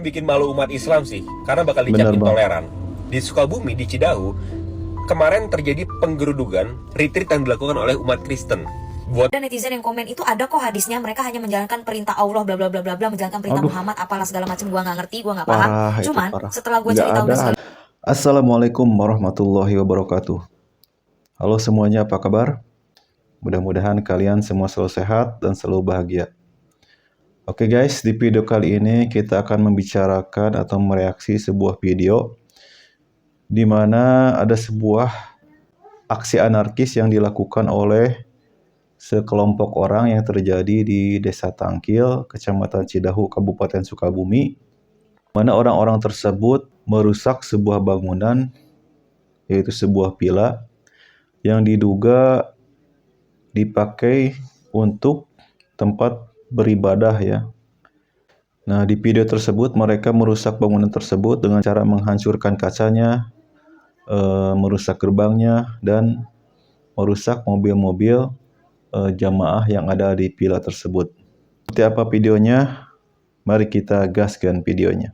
bikin malu umat Islam sih, karena bakal dicap intoleran. Di Sukabumi, di Cidahu, kemarin terjadi penggerudukan retreat yang dilakukan oleh umat Kristen. Dan netizen yang komen itu ada kok hadisnya, mereka hanya menjalankan perintah Allah bla bla bla bla bla, menjalankan perintah Muhammad apalah segala macam, gua nggak ngerti, gua nggak paham. Cuman setelah gua cari tahu dan segala. Assalamualaikum warahmatullahi wabarakatuh. Halo semuanya, apa kabar? Mudah-mudahan kalian semua selalu sehat dan selalu bahagia. Oke guys, di video kali ini kita akan membicarakan atau mereaksi sebuah video di mana ada sebuah aksi anarkis yang dilakukan oleh sekelompok orang yang terjadi di Desa Tangkil, Kecamatan Cidahu, Kabupaten Sukabumi, mana orang-orang tersebut merusak sebuah bangunan, yaitu sebuah villa yang diduga dipakai untuk tempat beribadah ya. Nah, di video tersebut mereka merusak bangunan tersebut dengan cara menghancurkan kacanya, merusak gerbangnya, dan merusak mobil-mobil jamaah yang ada di villa tersebut. Seperti apa videonya? Mari kita gaskan videonya.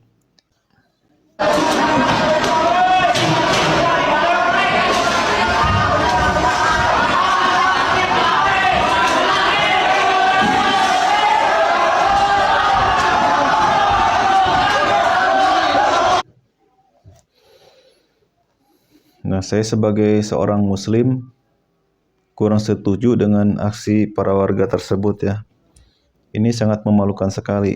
Nah, saya sebagai seorang muslim kurang setuju dengan aksi para warga tersebut ya. Ini sangat memalukan sekali.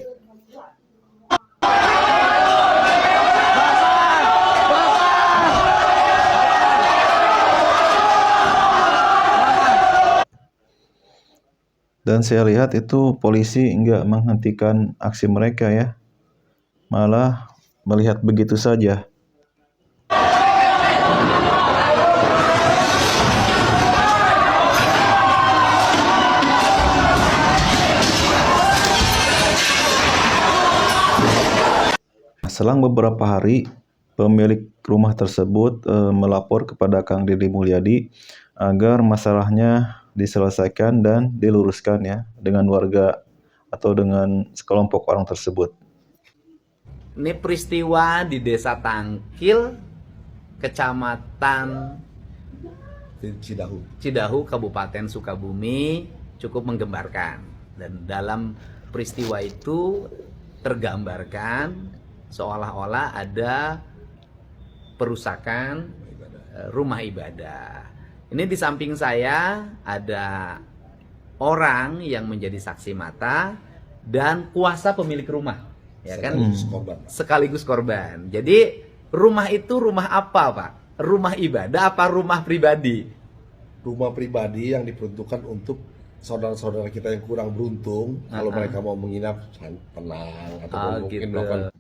Dan saya lihat itu polisi nggak menghentikan aksi mereka ya. Malah melihat begitu saja. Selang beberapa hari, pemilik rumah tersebut melapor kepada Kang Deddy Mulyadi agar masalahnya diselesaikan dan diluruskan ya dengan warga atau dengan sekelompok orang tersebut. Ini peristiwa di Desa Tangkil, Kecamatan Cidahu, Kabupaten Sukabumi, cukup menggembarkan. Dan dalam peristiwa itu tergambarkan seolah-olah ada perusakan rumah ibadah. Ini di samping saya ada orang yang menjadi saksi mata dan kuasa pemilik rumah, ya kan? Sekaligus korban. Jadi rumah itu rumah apa, Pak? Rumah ibadah apa rumah pribadi? Rumah pribadi yang diperuntukkan untuk saudara-saudara kita yang kurang beruntung, kalau mereka mau menginap tenang atau mungkin melakukan.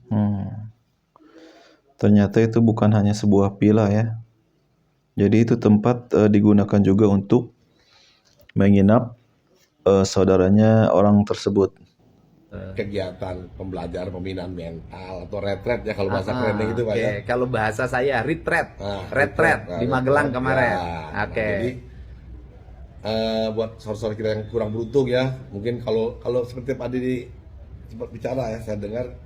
Ternyata itu bukan hanya sebuah villa ya. Jadi itu tempat digunakan juga untuk menginap saudaranya orang tersebut. Kegiatan pembelajaran pembinaan mental atau retret ya kalau bahasa kerennya gitu Pak ya. Kalau bahasa saya retret. Retret di Magelang kemarin. Jadi buat saudara-saudara kita yang kurang beruntung ya, mungkin kalau seperti Pak Deddy sempat bicara ya, saya dengar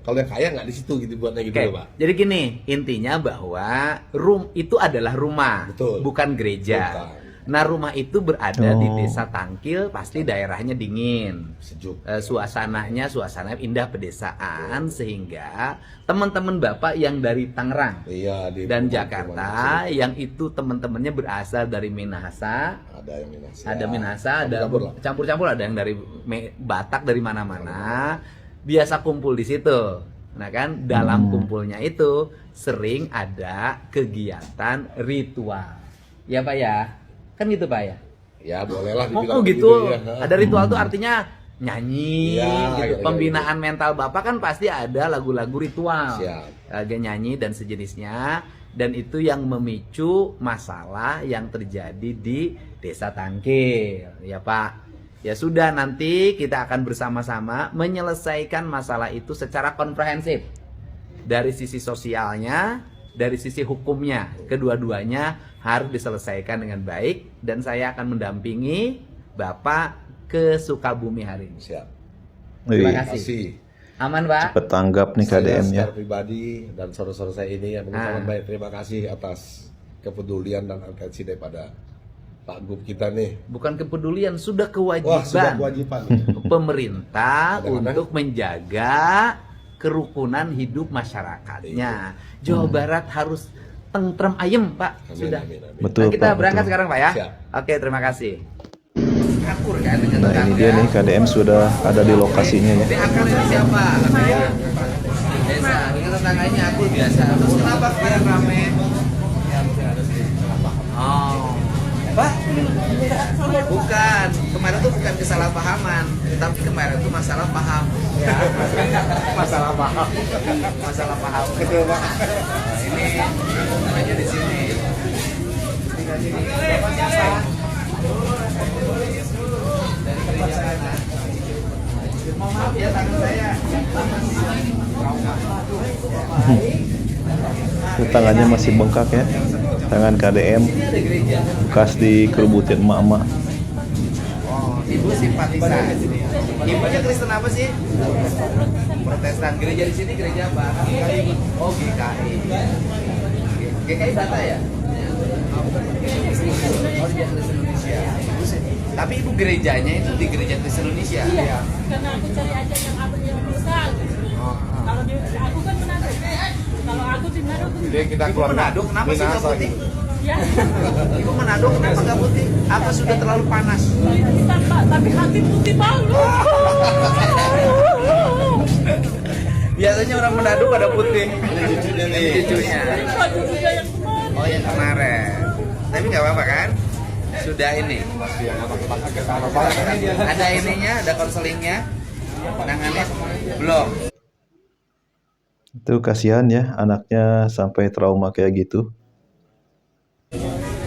kalau yang kaya nggak di situ gitu buatnya gitu loh Pak. Jadi gini, intinya bahwa itu adalah rumah, bukan gereja. Bukan. Nah, rumah itu berada di Desa Tangkil, pasti daerahnya dingin, sejuk, suasana indah pedesaan, sehingga teman-teman Bapak yang dari Tangerang dan Jakarta, yang itu teman-temannya berasal dari Minahasa, ada Minahasa, ada campur-campur, ada yang dari Batak, dari mana-mana, biasa kumpul di situ. Nah kan, dalam kumpulnya itu sering ada kegiatan ritual, ya Pak ya. Kan gitu Pak ya? Ya bolehlah dibilang gitu ya. Ada ritual tuh artinya nyanyi gitu. Pembinaan mental Bapak kan pasti ada lagu-lagu ritual. Agak nyanyi dan sejenisnya. Dan itu yang memicu masalah yang terjadi di Desa Tangkil, ya Pak. Ya sudah, nanti kita akan bersama-sama menyelesaikan masalah itu secara komprehensif. Dari sisi sosialnya, dari sisi hukumnya, kedua-duanya harus diselesaikan dengan baik, dan saya akan mendampingi Bapak ke Sukabumi hari ini. Siap. Terima kasih. Aman, Pak? Cepet tanggap nih KDM ya. Secara pribadi dan saudara-saudara saya ini yang mengucapkan banyak terima kasih atas kepedulian dan atensi daripada Pak Gub kita nih. Bukan kepedulian, sudah kewajiban. Wah, sudah kewajiban. Pemerintah Kadang-kadang untuk menjaga kerukunan hidup masyarakatnya. Jawa Barat harus tentrem ayem, Pak. Amin, Sudah. amin, amin. Betul, Nah, kita Pak, berangkat betul. sekarang, Pak ya. Siap. Oke, terima kasih. Akur kan dengan Nah, ini tetangga. dia nih KDM sudah ada di lokasinya ya. Ini akar ini siapa? Desa. Dengan tetangganya akur biasa. Terus kenapa sekarang rame? Oh. Pak, bukan. Kemarin tuh bukan kesalahpahaman, tapi kemarin tuh masalah paham. Ya. Masalah paham. Masalah paham. Betul, Pak. Ini namanya di sini. Tinggal sini. Bapak siapa? Dari gereja mana? Mohon maaf ya tangan saya. Itu tangannya masih bengkak ya. Tangan KDM bekas dikerubutin emak-emak. Oh, ibu simpatisan. Ibunya Kristen apa sih? Protestan. Gereja di sini gereja apa? Oh, GKI. GKI Batak ya? Oh, di Kristen Indonesia. Tapi ibu gerejanya itu di gereja Kristen Indonesia. Iya, karena aku cari aja yang apa yang bisa. Kalau di aku kan Manado. Kalau aku di Manado tuh. Jadi kita Ibu Manado, kenapa sih nggak putih? Ya, Ibu Manado, kenapa nggak putih? Apa sudah terlalu panas? kita Pak, tapi hati putih banget. Biasanya orang Manado pada putih. Ini cucunya nih. Cucunya. Baju juga yang kemarin. Oh, yang kemarin. Tapi nggak apa-apa kan? Sudah ini. Ada ininya, ada konselingnya. Nangannya belum. Itu kasihan ya anaknya sampai trauma kayak gitu.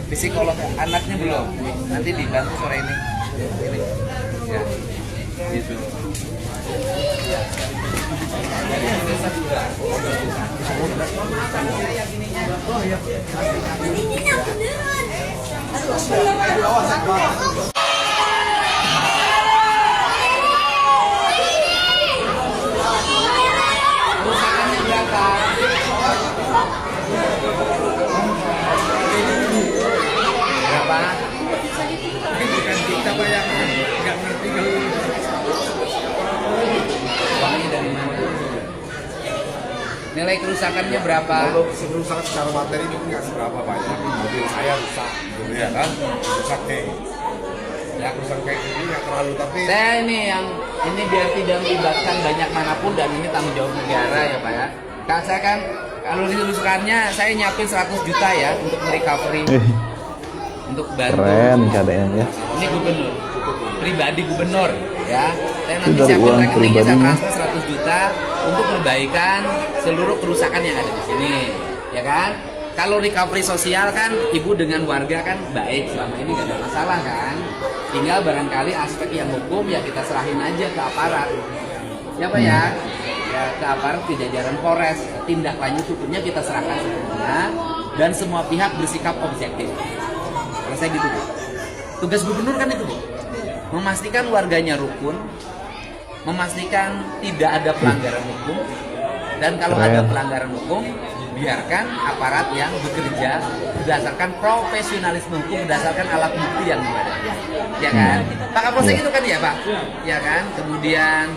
Psikolog anaknya belum. Nanti dibantu sore ini. Ini. Ya. Gitu. Kerusakannya berapa? Berapa? Bukan kita Pak yang nggak ngerti kalau uangnya dari mana? Nilai kerusakannya berapa? Kalau kerusakan secara materi itu nggak seberapa banyak. Mobil saya rusak, gitu ya kan? Rusak nih. Ya kerusakan kayak gini nggak terlalu, tapi Saya ini yang ini biar tidak melibatkan banyak manapun dan ini tanggung jawab negara ya Pak ya. Kan saya kan kalau kerusakannya saya nyiapin 100 juta ya untuk recovery, untuk bantu. Keren KDM ya. Ini gubernur, pribadi gubernur ya. Saya nanti dari siapin uang rekeningnya, saya pribadinya. transfer 100 juta untuk perbaikan seluruh kerusakan yang ada di sini, ya kan? Kalau recovery sosial kan ibu dengan warga kan baik, selama ini nggak ada masalah kan. Tinggal barangkali aspek yang hukum ya kita serahin aja ke aparat, ya Pak ya. Ya, ke aparat ke jajaran Polres, tindak lanjut hukumnya kita serahkan sepenuhnya dan semua pihak bersikap objektif. Kalau saya gitu Bu. Tugas gubernur kan itu Bu, memastikan warganya rukun, memastikan tidak ada pelanggaran hukum, dan kalau Keren. ada pelanggaran hukum biarkan aparat yang bekerja berdasarkan profesionalisme hukum, berdasarkan alat bukti yang ada, ya kan? Pak Kapolsek itu kan ya Pak, ya kan? Kemudian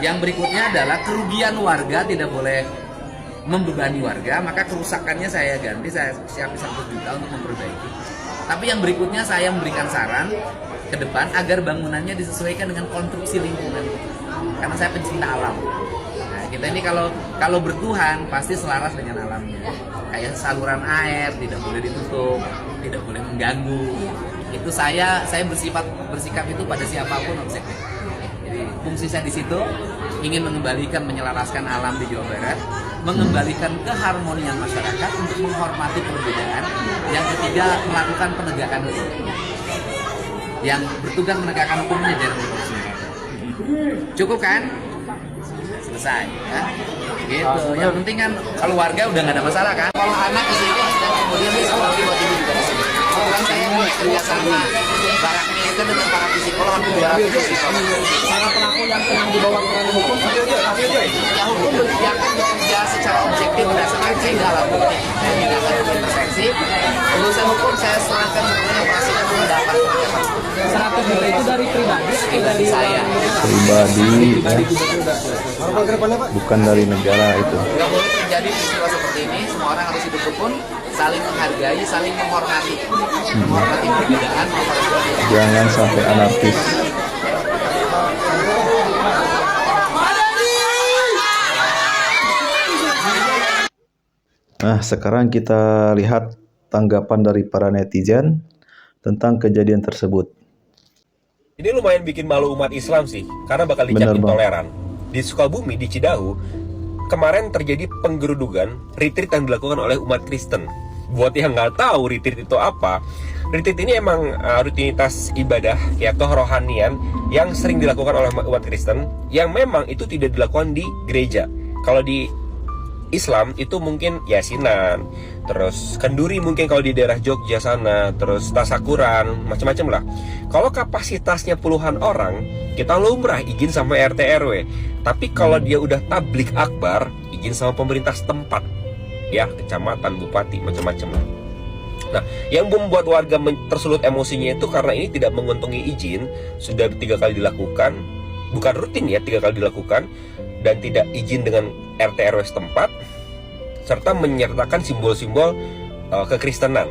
yang berikutnya adalah kerugian warga tidak boleh membebani warga, maka kerusakannya saya ganti, saya siapin 100 juta untuk memperbaiki. Tapi yang berikutnya saya memberikan saran ke depan agar bangunannya disesuaikan dengan konstruksi lingkungan, karena saya pencinta alam. Nah, kita ini kalau bertuhan pasti selaras dengan alamnya. Kayak saluran air tidak boleh ditutup, tidak boleh mengganggu. Itu saya bersikap itu pada siapapun objektif. Jadi fungsi saya di situ ingin mengembalikan, menyelaraskan alam di Jawa Barat, mengembalikan keharmonian masyarakat untuk menghormati perbedaan. Yang ketiga, melakukan penegakan hukum. Yang bertugas menegakkan hukumnya dari polisi. Cukup kan? Selesai ya. Gitu. Yang penting kan kalau warga udah nggak ada masalah kan. Kalau anak di sini dan kemudian dia sekolah buat ibu juga di sini. Kan saya kerja sama baraknya berkaitan dengan para psikolog atau para pelaku yang sedang dibawa ke ranah hukum, ya hukum berpihak bekerja secara objektif berdasarkan kaidah alat bukti dan tidak akan intervensi. Urusan hukum saya serahkan sepenuhnya perasaan pendapat. 100 juta itu dari pribadi atau dari saya. Pribadi ya. Bukan dari negara itu. Tidak boleh terjadi peristiwa seperti ini. Semua orang harus hidup rukun, saling menghargai, saling menghormati, menghormati perbedaan, menghormati perbedaan. Jangan sampai anarkis. Nah, sekarang kita lihat tanggapan dari para netizen tentang kejadian tersebut. Ini lumayan bikin malu umat Islam sih, karena bakal dicap Bener, Bang. intoleran. Di Sukabumi, di Cidahu, kemarin terjadi penggerudugan retreat yang dilakukan oleh umat Kristen. Buat yang nggak tahu retreat itu apa, retreat ini emang rutinitas ibadah ya kerohanian yang sering dilakukan oleh umat Kristen, yang memang itu tidak dilakukan di gereja. Kalau di Islam itu mungkin yasinan, terus kenduri mungkin kalau di daerah Jogja sana, terus tasakuran, macam-macam lah. Kalau kapasitasnya puluhan orang, kita lumrah izin sama RT RW. Tapi kalau dia udah tablik akbar, izin sama pemerintah setempat, ya kecamatan, bupati, macam-macam lah. Nah, yang membuat warga tersulut emosinya itu karena ini tidak menguntungi izin, sudah 3 kali dilakukan, bukan rutin ya, 3 kali dilakukan, dan tidak izin dengan RT RW setempat, serta menyertakan simbol-simbol kekristenan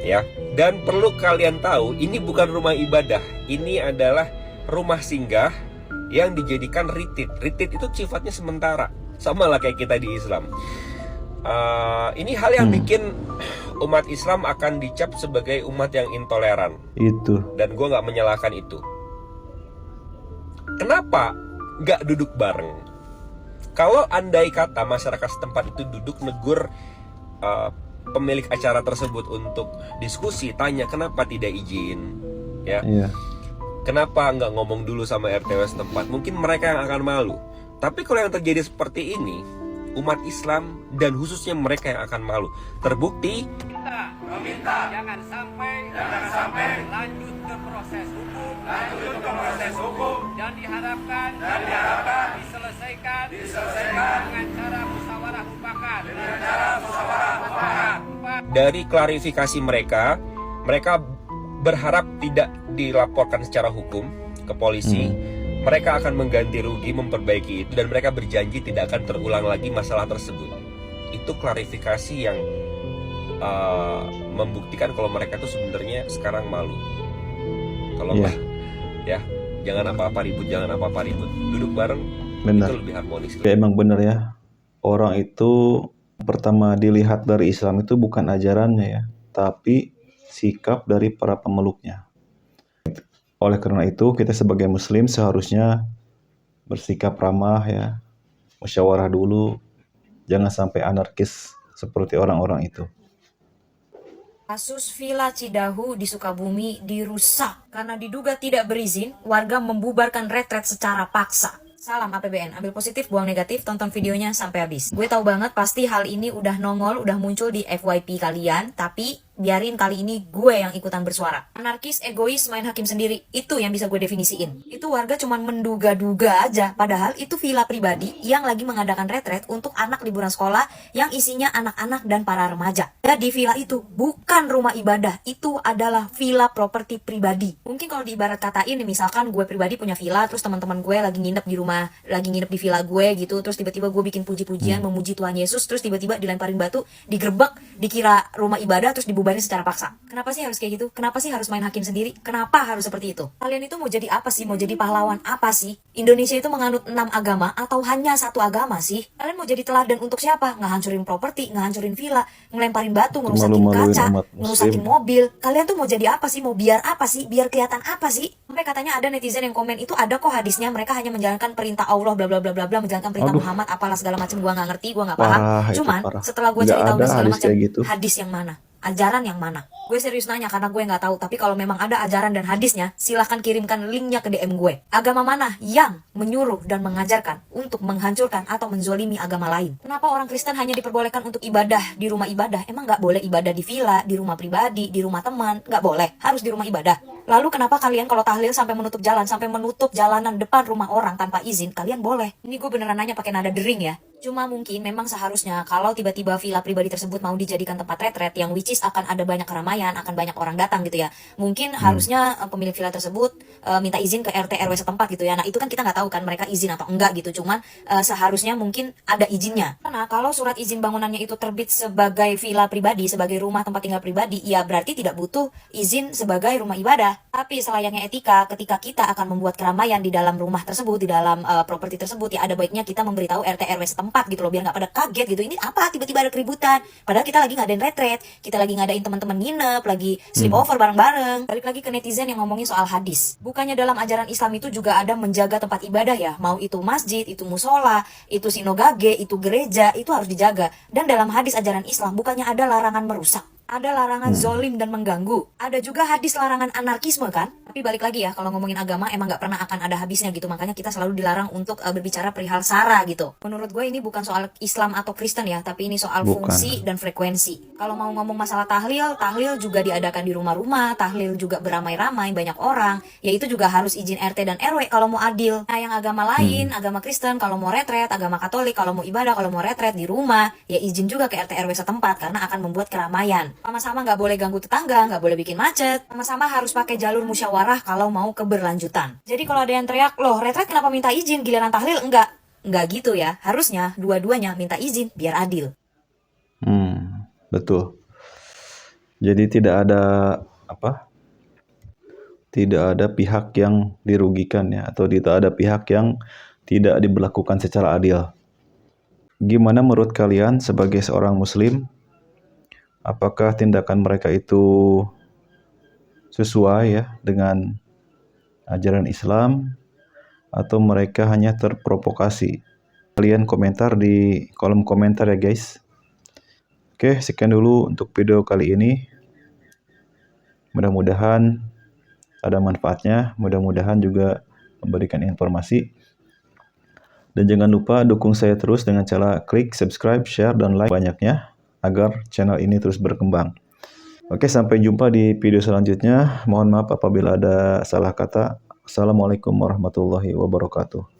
ya. Dan perlu kalian tahu, ini bukan rumah ibadah, ini adalah rumah singgah yang dijadikan retreat. Retreat itu sifatnya sementara, sama lah kayak kita di Islam. Ini hal yang bikin umat Islam akan dicap sebagai umat yang intoleran. Itu. Dan gue nggak menyalahkan itu. Kenapa nggak duduk bareng? Kalau andai kata masyarakat setempat itu duduk negur pemilik acara tersebut untuk diskusi, tanya kenapa tidak izin, ya, kenapa nggak ngomong dulu sama RTW setempat, mungkin mereka yang akan malu. Tapi kalau yang terjadi seperti ini, umat Islam dan khususnya mereka yang akan malu. Terbukti meminta jangan sampai lanjut ke proses hukum, dan diharapkan diselesaikan dengan cara musyawarah mufakat. Dari klarifikasi mereka berharap tidak dilaporkan secara hukum ke polisi. Mereka akan mengganti rugi, memperbaiki itu, dan mereka berjanji tidak akan terulang lagi masalah tersebut. Itu klarifikasi yang membuktikan kalau mereka tuh sebenarnya sekarang malu. Tolonglah, ya, jangan apa-apa ribut, duduk bareng. Benar. Itu lebih harmonis. Ya, emang benar ya. Orang itu pertama dilihat dari Islam itu bukan ajarannya ya, tapi sikap dari para pemeluknya. Oleh karena itu, kita sebagai muslim seharusnya bersikap ramah ya, musyawarah dulu, jangan sampai anarkis seperti orang-orang itu. Kasus Villa Cidahu di Sukabumi dirusak karena diduga tidak berizin, warga membubarkan retret secara paksa. Salam APBN, ambil positif, buang negatif, tonton videonya sampai habis. Gue tahu banget pasti hal ini udah nongol, udah muncul di FYP kalian, tapi biarin kali ini gue yang ikutan bersuara. Anarkis, egois, main hakim sendiri, itu yang bisa gue definisiin. Itu warga cuman menduga-duga aja, padahal itu villa pribadi yang lagi mengadakan retret untuk anak liburan sekolah yang isinya anak-anak dan para remaja. Jadi villa itu bukan rumah ibadah, itu adalah villa properti pribadi. Mungkin kalau diibarat katain, misalkan gue pribadi punya villa, terus teman-teman gue lagi nginep di rumah, lagi nginep di villa gue gitu, terus tiba-tiba gue bikin puji-pujian, memuji Tuhan Yesus, terus tiba-tiba dilemparin batu, digerebek, dikira rumah ibadah, terus dibubarin secara paksa. Kenapa sih harus kayak gitu? Kenapa sih harus main hakim sendiri? Kenapa harus seperti itu? Kalian itu mau jadi apa sih? Mau jadi pahlawan apa sih? Indonesia itu menganut 6 agama atau hanya 1 agama sih? Kalian mau jadi teladan untuk siapa? Ngehancurin properti, ngehancurin villa, ngelemparin batu, ngerusakin kaca, ngerusakin mobil. Kalian tuh mau jadi apa sih? Mau biar apa sih? Biar kelihatan apa sih? Sampai katanya ada netizen yang komen itu ada kok hadisnya, mereka hanya menjalankan perintah Allah bla bla bla bla bla, menjalankan perintah Muhammad apalah segala macam, gua nggak ngerti, gua nggak paham. Cuman setelah gua cari tahu segala macam, gitu. Hadis yang mana? Ajaran yang mana? Gue serius nanya karena gue nggak tahu. Tapi kalau memang ada ajaran dan hadisnya, silahkan kirimkan linknya ke DM gue. Agama mana yang menyuruh dan mengajarkan untuk menghancurkan atau menzolimi agama lain? Kenapa orang Kristen hanya diperbolehkan untuk ibadah di rumah ibadah? Emang nggak boleh ibadah di villa, di rumah pribadi, di rumah teman? Nggak boleh, harus di rumah ibadah. Lalu kenapa kalian kalau tahlil sampai menutup jalan, sampai menutup jalanan depan rumah orang tanpa izin, kalian boleh? Ini gue beneran nanya pakai nada dering ya. Cuma mungkin memang seharusnya kalau tiba-tiba villa pribadi tersebut mau dijadikan tempat retret yang which is akan ada banyak keramaian, akan banyak orang datang gitu ya. Mungkin harusnya pemilik villa tersebut minta izin ke RT RW setempat gitu ya. Nah, itu kan kita nggak tahu kan mereka izin atau enggak gitu. Cuman seharusnya mungkin ada izinnya. Karena kalau surat izin bangunannya itu terbit sebagai villa pribadi, sebagai rumah tempat tinggal pribadi, ya berarti tidak butuh izin sebagai rumah ibadah. Tapi selayaknya etika, ketika kita akan membuat keramaian di dalam rumah tersebut, di dalam properti tersebut, ya ada baiknya kita memberitahu RT RW setempat gitu loh, biar nggak pada kaget gitu. Ini apa tiba-tiba ada keributan, padahal kita lagi ngadain retret, kita lagi ngadain teman-teman nginep, lagi sleepover bareng-bareng. Balik lagi ke netizen yang ngomongin soal hadis. Bukannya dalam ajaran Islam itu juga ada menjaga tempat ibadah ya, mau itu masjid, itu musola, itu sinagage, itu gereja, itu harus dijaga. Dan dalam hadis ajaran Islam bukannya ada larangan merusak, ada larangan zolim dan mengganggu, ada juga hadis larangan anarkisme kan. Tapi balik lagi ya, kalau ngomongin agama emang gak pernah akan ada habisnya gitu. Makanya kita selalu dilarang untuk berbicara perihal sara gitu. Menurut gue ini bukan soal Islam atau Kristen ya, tapi ini soal fungsi dan frekuensi. Kalau mau ngomong masalah tahlil, tahlil juga diadakan di rumah-rumah, tahlil juga beramai-ramai, banyak orang, ya itu juga harus izin RT dan RW kalau mau adil. Nah, yang agama lain, agama Kristen kalau mau retret, agama Katolik kalau mau ibadah, kalau mau retret di rumah, ya izin juga ke RT RW setempat karena akan membuat keramaian. Sama-sama nggak boleh ganggu tetangga, nggak boleh bikin macet, sama-sama harus pakai jalur musyawarah kalau mau keberlanjutan. Jadi kalau ada yang teriak, loh retret kenapa minta izin, giliran tahlil enggak gitu ya. Harusnya dua-duanya minta izin biar adil. Betul. Jadi tidak ada tidak ada pihak yang dirugikan ya, atau tidak ada pihak yang tidak diberlakukan secara adil. Gimana menurut kalian sebagai seorang muslim? Apakah tindakan mereka itu sesuai ya dengan ajaran Islam, atau mereka hanya terprovokasi? Kalian komentar di kolom komentar ya guys. Oke, sekian dulu untuk video kali ini. Mudah-mudahan ada manfaatnya, mudah-mudahan juga memberikan informasi. Dan jangan lupa dukung saya terus dengan cara klik subscribe, share, dan like banyaknya agar channel ini terus berkembang. Oke, sampai jumpa di video selanjutnya. Mohon maaf apabila ada salah kata. Assalamualaikum warahmatullahi wabarakatuh.